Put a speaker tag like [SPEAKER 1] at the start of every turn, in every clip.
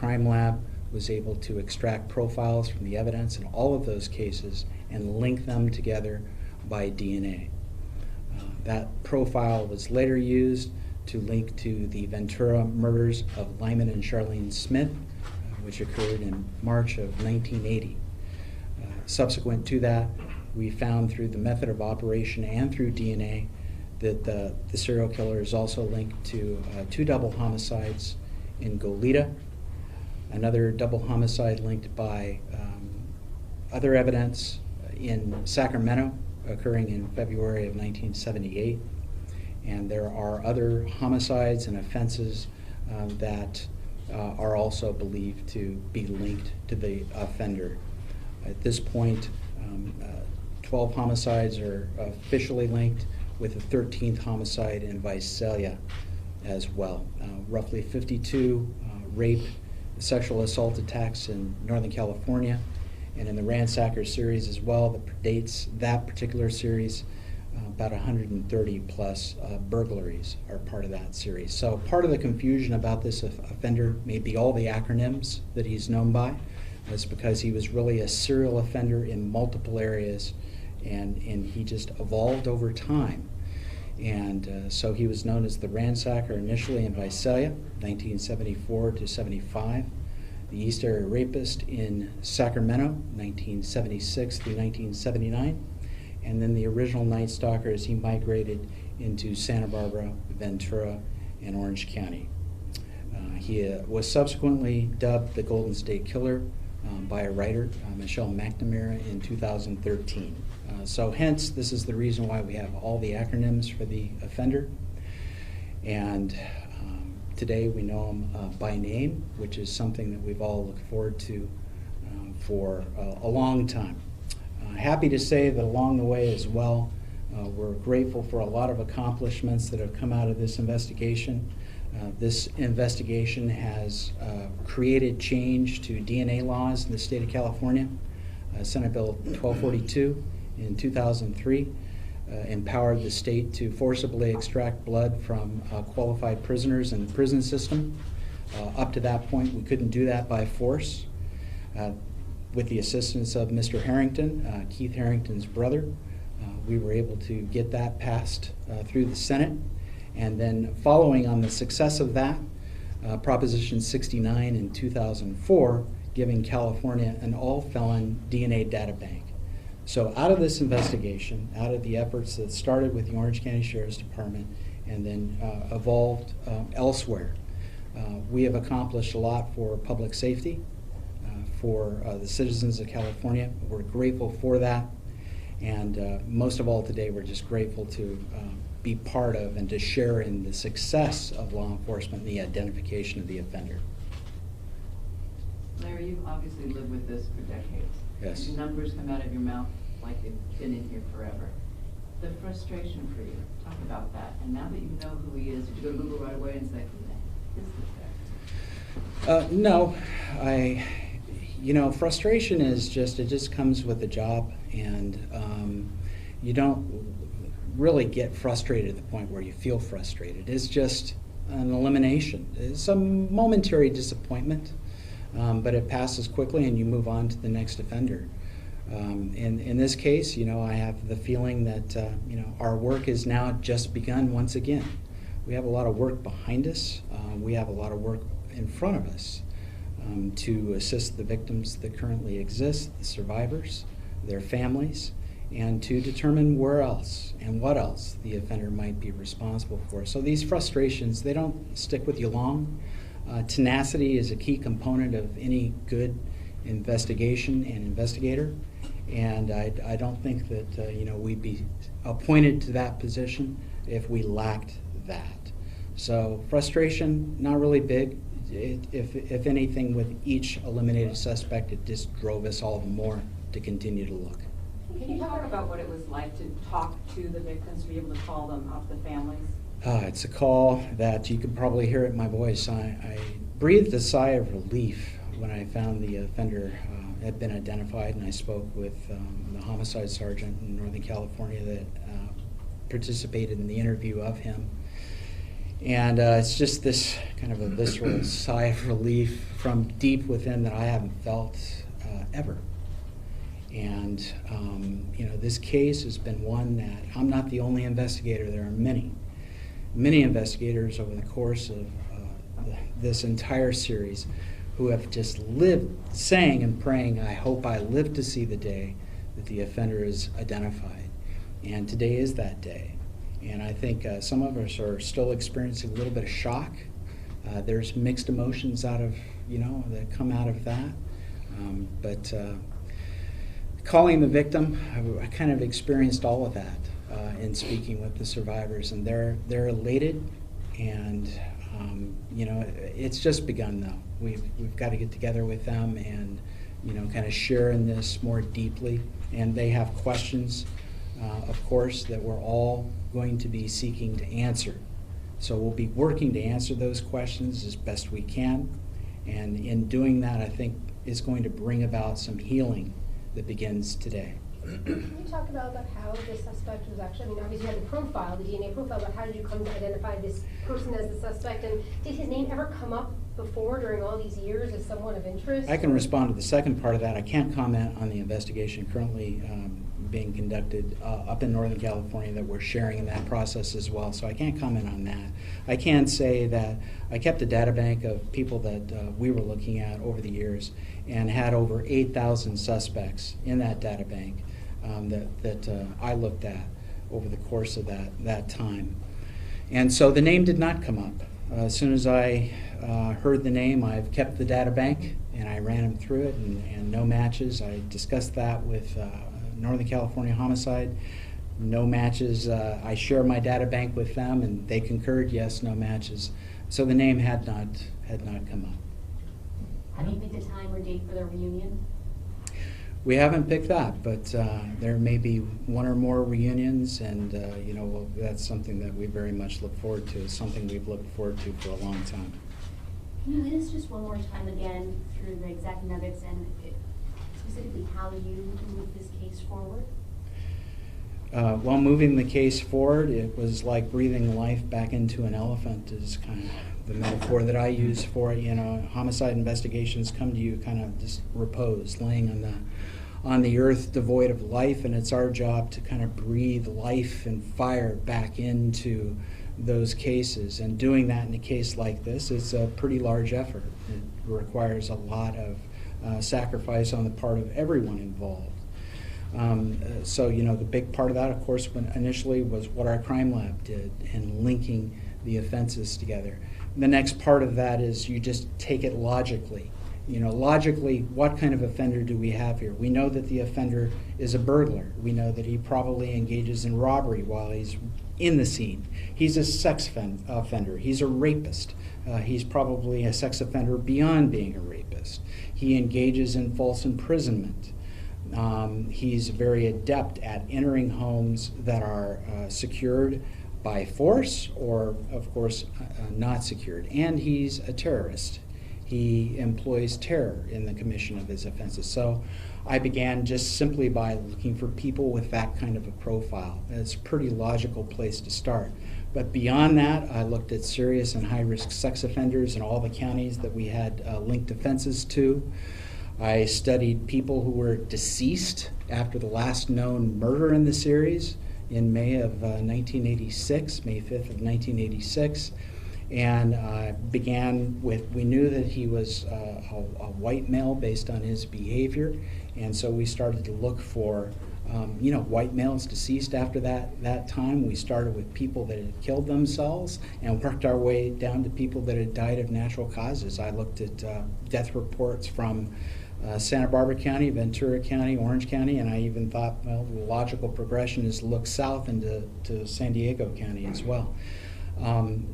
[SPEAKER 1] crime lab was able to extract profiles from the evidence in all of those cases and link them together by DNA. That profile was later used to link to the Ventura murders of Lyman and Charlene Smith, which occurred in March of 1980. Subsequent to that, we found through the method of operation and through DNA that the serial killer is also linked to 2 double homicides in Goleta, another double homicide linked by other evidence in Sacramento occurring in February of 1978. And there are other homicides and offenses that are also believed to be linked to the offender. At this point, 12 homicides are officially linked, with a 13th homicide in Visalia as well. Roughly 52 rape, sexual assault attacks in Northern California, and in the Ransacker series as well that predates that particular series, about 130 plus burglaries are part of that series. So part of the confusion about this offender may be all the acronyms that he's known by. It's because he was really a serial offender in multiple areas, and he just evolved over time. And so he was known as the Ransacker initially in Visalia, 1974 to 75. The East Area Rapist in Sacramento, 1976 through 1979. And then the original Night Stalker as he migrated into Santa Barbara, Ventura, and Orange County. He was subsequently dubbed the Golden State Killer by a writer, Michelle McNamara, in 2013. So hence, this is the reason why we have all the acronyms for the offender. And today we know him by name, which is something that we've all looked forward to for a long time. Happy to say that along the way as well, we're grateful for a lot of accomplishments that have come out of this investigation. This investigation has created change to DNA laws in the state of California. Senate Bill 1242 in 2003 empowered the state to forcibly extract blood from qualified prisoners in the prison system. Up to that point, we couldn't do that by force. With the assistance of Mr. Harrington, Keith Harrington's brother, we were able to get that passed through the Senate. And then following on the success of that, Proposition 69 in 2004, giving California an all-felon DNA data bank. So out of this investigation, out of the efforts that started with the Orange County Sheriff's Department and then evolved elsewhere, we have accomplished a lot for public safety, for the citizens of California. We're grateful for that. And most of all today, we're just grateful to be part of and to share in the success of law enforcement and the identification of the offender.
[SPEAKER 2] Larry, you've obviously lived with this for decades.
[SPEAKER 1] Yes.
[SPEAKER 2] Numbers come out of your mouth like they've been in here forever. The frustration for you, talk about that. And now that you know who he is, did you go to Google right away and say, who is this guy?
[SPEAKER 1] No, frustration is it just comes with the job, and you don't really get frustrated at the point where you feel frustrated. It's just an elimination. It's a momentary disappointment, but it passes quickly and you move on to the next offender. In this case, I have the feeling that our work is now just begun once again. We have a lot of work behind us. We have a lot of work in front of us to assist the victims that currently exist, the survivors, their families, and to determine where else and what else the offender might be responsible for. So these frustrations, they don't stick with you long. Tenacity is a key component of any good investigation and investigator, and I don't think that we'd be appointed to that position if we lacked that. So frustration, not really big. If anything, with each eliminated suspect, it just drove us all the more to continue to look.
[SPEAKER 3] Can you talk about what it was like to talk to the victims, to be able to call them up, the families?
[SPEAKER 1] It's a call that you can probably hear it in my voice. I breathed a sigh of relief when I found the offender had been identified, and I spoke with the homicide sergeant in Northern California that participated in the interview of him. And it's just this kind of a visceral sigh of relief from deep within that I haven't felt ever. And this case has been one that I'm not the only investigator. There are many investigators over the course of this entire series who have just lived saying and praying, I hope I live to see the day that the offender is identified. And today is that day. And I think some of us are still experiencing a little bit of shock. There's mixed emotions that come out of that. But calling the victim, I kind of experienced all of that in speaking with the survivors, and they're elated, and it's just begun though. We've got to get together with them and kind of share in this more deeply, and they have questions, of course, that we're all going to be seeking to answer. So we'll be working to answer those questions as best we can, and in doing that, I think it's going to bring about some healing that begins today.
[SPEAKER 4] Can you talk about how the suspect was actually, obviously you had the profile, the DNA profile, but how did you come to identify this person as the suspect? And did his name ever come up before during all these years as someone of interest?
[SPEAKER 1] I can respond to the second part of that. I can't comment on the investigation currently being conducted up in Northern California that we're sharing in that process as well, so I can't comment on that. I can say that I kept a data bank of people that we were looking at over the years and had over 8,000 suspects in that data bank that I looked at over the course of that time. And so the name did not come up. As soon as I heard the name, I've kept the data bank and I ran them through it, and no matches. I discussed that with Northern California Homicide. No matches. I share my data bank with them, and they concurred, yes, no matches. So the name had not come up.
[SPEAKER 5] Have you picked a time or date for the reunion?
[SPEAKER 1] We haven't picked that, but there may be one or more reunions, and that's something that we very much look forward to. It's something we've looked forward to for a long time.
[SPEAKER 5] Can you lead us just one more time again through the exact nuggets and specifically how you move this case forward?
[SPEAKER 1] While moving the case forward, it was like breathing life back into an elephant is kind of the metaphor that I use for it. Homicide investigations come to you kind of just repose, laying on the earth devoid of life, and it's our job to kind of breathe life and fire back into those cases. And doing that in a case like this is a pretty large effort. It requires a lot of sacrifice on the part of everyone involved. So the big part of that, of course, initially was what our crime lab did and linking the offenses together. The next part of that is you just take it logically. Logically, what kind of offender do we have here? We know that the offender is a burglar. We know that he probably engages in robbery while he's in the scene. He's a sex offender. He's a rapist. He's probably a sex offender beyond being a rapist. He engages in false imprisonment. He's very adept at entering homes that are secured by force or, of course, not secured. And he's a terrorist. He employs terror in the commission of his offenses. So I began just simply by looking for people with that kind of a profile. It's a pretty logical place to start. But beyond that, I looked at serious and high-risk sex offenders in all the counties that we had linked offenses to. I studied people who were deceased after the last known murder in the series in May of 1986, May 5th of 1986. And began with, we knew that he was a white male based on his behavior, and so we started to look for white males deceased after that time. We started with people that had killed themselves and worked our way down to people that had died of natural causes. I looked at death reports from Santa Barbara County, Ventura County, Orange County, and I even thought, well, the logical progression is to look south into San Diego County as well.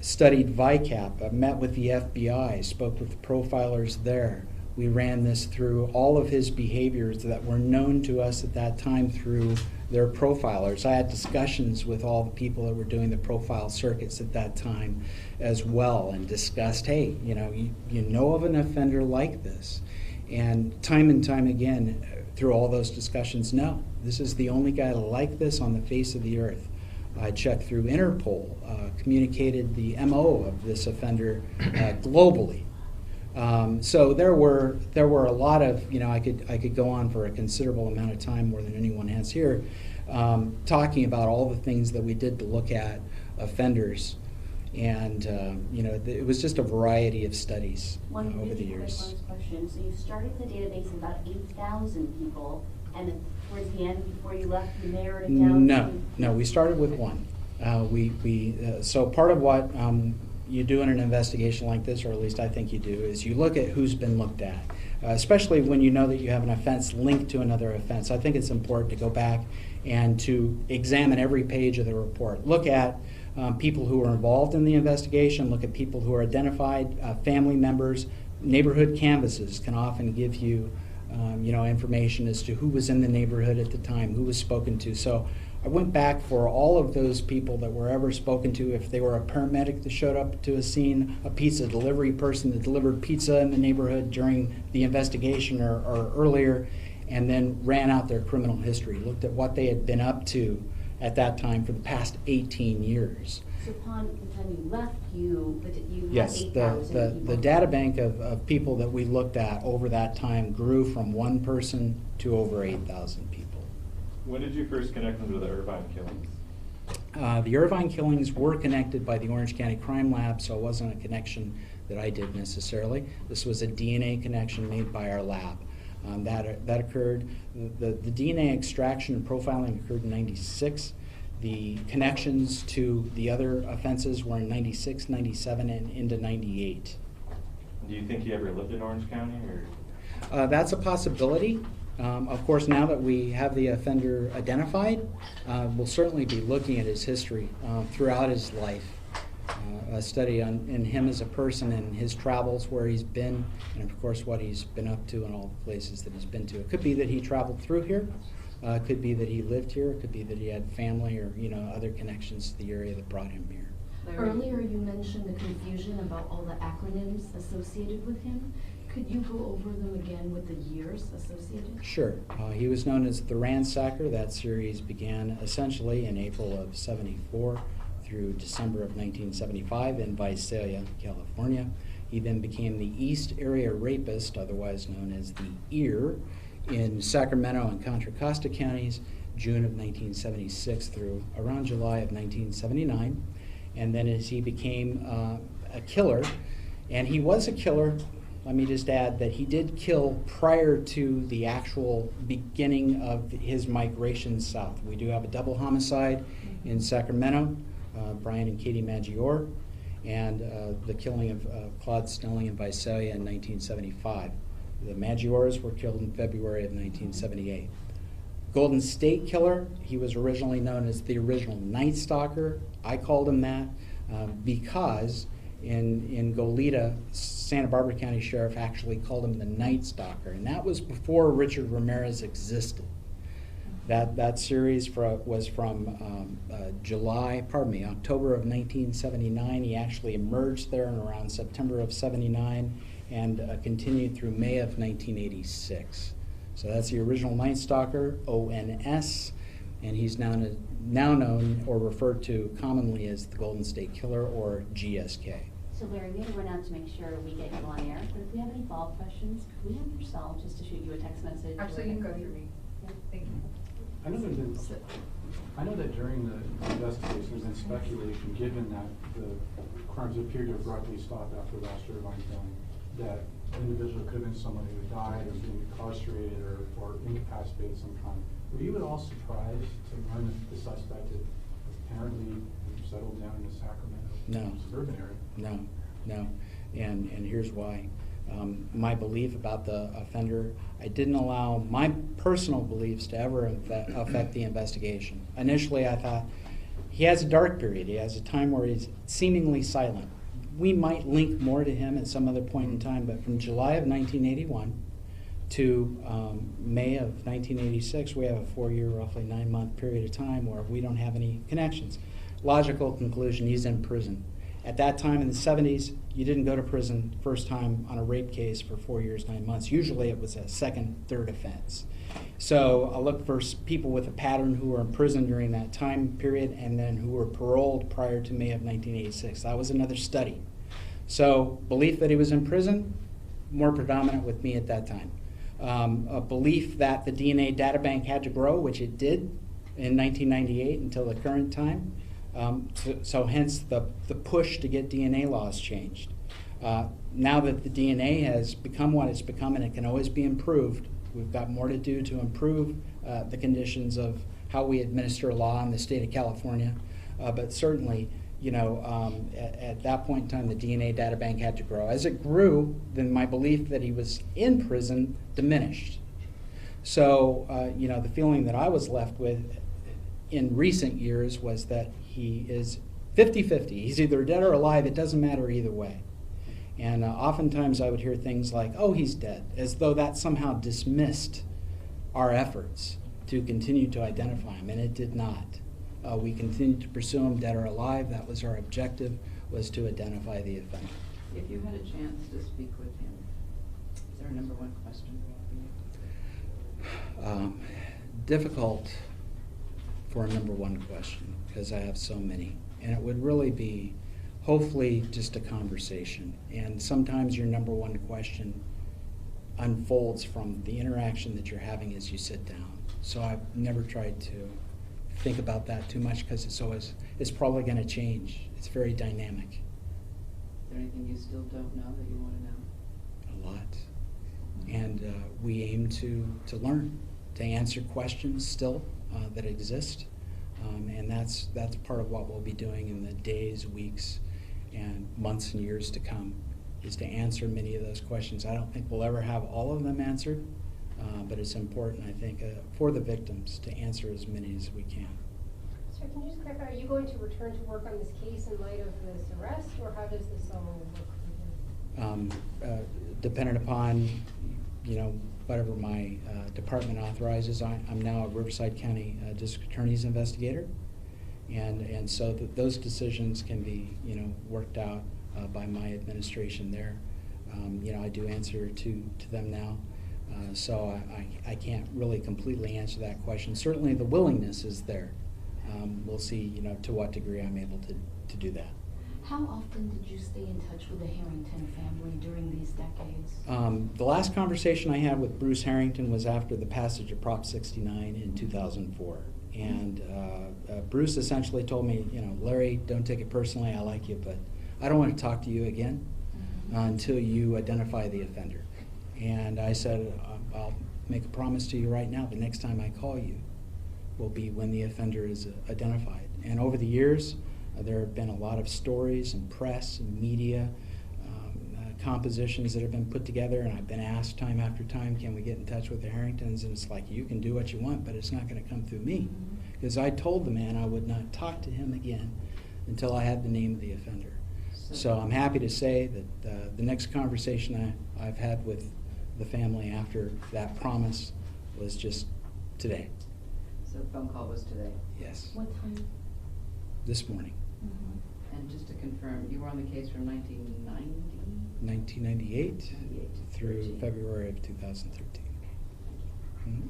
[SPEAKER 1] Studied VICAP, I met with the FBI, spoke with the profilers there. We ran this through all of his behaviors that were known to us at that time through their profilers. I had discussions with all the people that were doing the profile circuits at that time as well, and discussed, hey, you know of an offender like this? And time again, through all those discussions, no, this is the only guy like this on the face of the earth. I checked through Interpol, communicated the MO of this offender globally. So there were a lot of, I could go on for a considerable amount of time, more than anyone has here, talking about all the things that we did to look at offenders. And it was just a variety of studies over the years.
[SPEAKER 5] One question. So you started the database of about 8,000 people, and then towards the end, before you left, you narrowed it down
[SPEAKER 1] No, we started with one. So part of what you do in an investigation like this, or at least I think you do, is you look at who's been looked at, especially when you know that you have an offense linked to another offense. I think it's important to go back and to examine every page of the report. Look at people who were involved in the investigation, look at people who are identified, family members. Neighborhood canvases can often give you information as to who was in the neighborhood at the time, who was spoken to. So I went back for all of those people that were ever spoken to, if they were a paramedic that showed up to a scene, a pizza delivery person that delivered pizza in the neighborhood during the investigation or earlier, and then ran out their criminal history, looked at what they had been up to at that time for the past 18 years.
[SPEAKER 5] So upon the time you left, you
[SPEAKER 1] Yes,
[SPEAKER 5] had 8,000 people.
[SPEAKER 1] the data bank of people that we looked at over that time grew from one person to over 8,000 people.
[SPEAKER 6] When did you first connect them to the Irvine killings?
[SPEAKER 1] The Irvine killings were connected by the Orange County Crime Lab, so it wasn't a connection that I did necessarily. This was a DNA connection made by our lab. That occurred. The DNA extraction and profiling occurred in '96. The connections to the other offenses were in '96, '97, and into '98.
[SPEAKER 6] Do you think he ever lived in Orange County, or?
[SPEAKER 1] That's a possibility. Of course, now that we have the offender identified, we'll certainly be looking at his history throughout his life. A study in him as a person and his travels, where he's been, and of course what he's been up to and all the places that he's been to. It could be that he traveled through here. It could be that he lived here. It could be that he had family or other connections to the area that brought him here.
[SPEAKER 5] Earlier you mentioned the confusion about all the acronyms associated with him. Could you go over them again with the years associated?
[SPEAKER 1] Sure. He was known as the Ransacker. That series began essentially in April of '74 through December of 1975 in Visalia, California. He then became the East Area Rapist, otherwise known as the EAR, in Sacramento and Contra Costa counties, June of 1976 through around July of 1979. And then as he became a killer, and he was a killer, let me just add that he did kill prior to the actual beginning of his migration south. We do have a double homicide in Sacramento, Brian and Katie Maggiore, and the killing of Claude Snelling in Visalia in 1975. The Maggiores were killed in February of 1978. Golden State Killer, he was originally known as the original Night Stalker. I called him that because in Goleta, Santa Barbara County Sheriff actually called him the Night Stalker, and that was before Richard Ramirez existed. That series was from October of 1979. He actually emerged there in around September of '79 and continued through May of 1986. So that's the original Night Stalker, ONS, and he's now known or referred to commonly as the Golden State Killer, or GSK.
[SPEAKER 5] So Larry, we have to run out to make sure we get you on air, but if we have any follow-up questions, could we have your cell just to shoot you a text message?
[SPEAKER 3] Actually, you can go through me. Thank you.
[SPEAKER 7] I know that during the investigation, there's been speculation, given that the crimes appeared to have abruptly stopped after the last Irvine killing, that the individual could have been somebody who died or been incarcerated or incapacitated of some kind. Were you at all surprised to learn that the suspect had apparently settled down in the Sacramento suburban area?
[SPEAKER 1] No. And here's why. My belief about the offender, I didn't allow my personal beliefs to ever affect the investigation. Initially, I thought he has a dark period. He has a time where he's seemingly silent. We might link more to him at some other point in time, but from July of 1981 to May of 1986, we have a 4-year, roughly 9-month period of time where we don't have any connections. Logical conclusion, he's in prison. At that time in the 70s, you didn't go to prison first time on a rape case for 4 years, 9 months. Usually it was a second, third offense. So I looked for people with a pattern who were in prison during that time period and then who were paroled prior to May of 1986. That was another study. So belief that he was in prison, more predominant with me at that time. A belief that the DNA data bank had to grow, which it did in 1998 until the current time. So hence the push to get DNA laws changed. Now that the DNA has become what it's become and it can always be improved, we've got more to do to improve the conditions of how we administer law in the state of California. But certainly, you know, at that point in time, the DNA data bank had to grow. As it grew, then my belief that he was in prison diminished. So, you know, the feeling that I was left with in recent years was that he is 50-50. He's either dead or alive. It doesn't matter either way. And oftentimes I would hear things like, oh, he's dead, as though that somehow dismissed our efforts to continue to identify him, and it did not. We continued to pursue him, dead or alive. That was our objective, was to identify the offender.
[SPEAKER 2] If you had a chance to speak with him, is there a number one question for you?
[SPEAKER 1] Difficult for a number one question, because I have so many. And it would really be, hopefully, just a conversation. And sometimes your number one question unfolds from the interaction that you're having as you sit down. So I've never tried to think about that too much, because it's probably going to change. It's very dynamic.
[SPEAKER 2] Is there anything you still don't know that you want to know?
[SPEAKER 1] A lot. And we aim to learn, to answer questions still that exist. And that's part of what we'll be doing in the days, weeks, and months and years to come, is to answer many of those questions. I don't think we'll ever have all of them answered, but it's important, I think, for the victims to answer as many as we can.
[SPEAKER 4] Sir, can you just clarify, are you going to return to work on this case in light of this arrest, or how does this all work?
[SPEAKER 1] Dependent upon, you know, whatever my department authorizes. I'm now a Riverside County District Attorney's investigator, and so those decisions can be, you know, worked out by my administration there. You know, I do answer to them now, so I can't really completely answer that question. Certainly the willingness is there. We'll see, you know, to what degree I'm able to do that.
[SPEAKER 5] How often did you stay in touch with the Harrington family during these decades?
[SPEAKER 1] The last conversation I had with Bruce Harrington was after the passage of Prop 69 in 2004. And Bruce essentially told me, you know, Larry, don't take it personally, I like you, but I don't want to talk to you again until you identify the offender. And I said, I'll make a promise to you right now, the next time I call you will be when the offender is identified. And over the years, there have been a lot of stories and press and media compositions that have been put together, and I've been asked time after time, can we get in touch with the Harringtons? And it's like, you can do what you want, but it's not going to come through me. Because I told the man I would not talk to him again until I had the name of the offender. So I'm happy to say that the next conversation I've had with the family after that promise was just today.
[SPEAKER 2] So the phone call was today?
[SPEAKER 1] Yes.
[SPEAKER 5] What time?
[SPEAKER 1] This morning.
[SPEAKER 2] And just to confirm, you were on the case from 1990?
[SPEAKER 1] 1998
[SPEAKER 2] 98 to
[SPEAKER 1] through
[SPEAKER 2] 13.
[SPEAKER 1] February of 2013. Mm-hmm.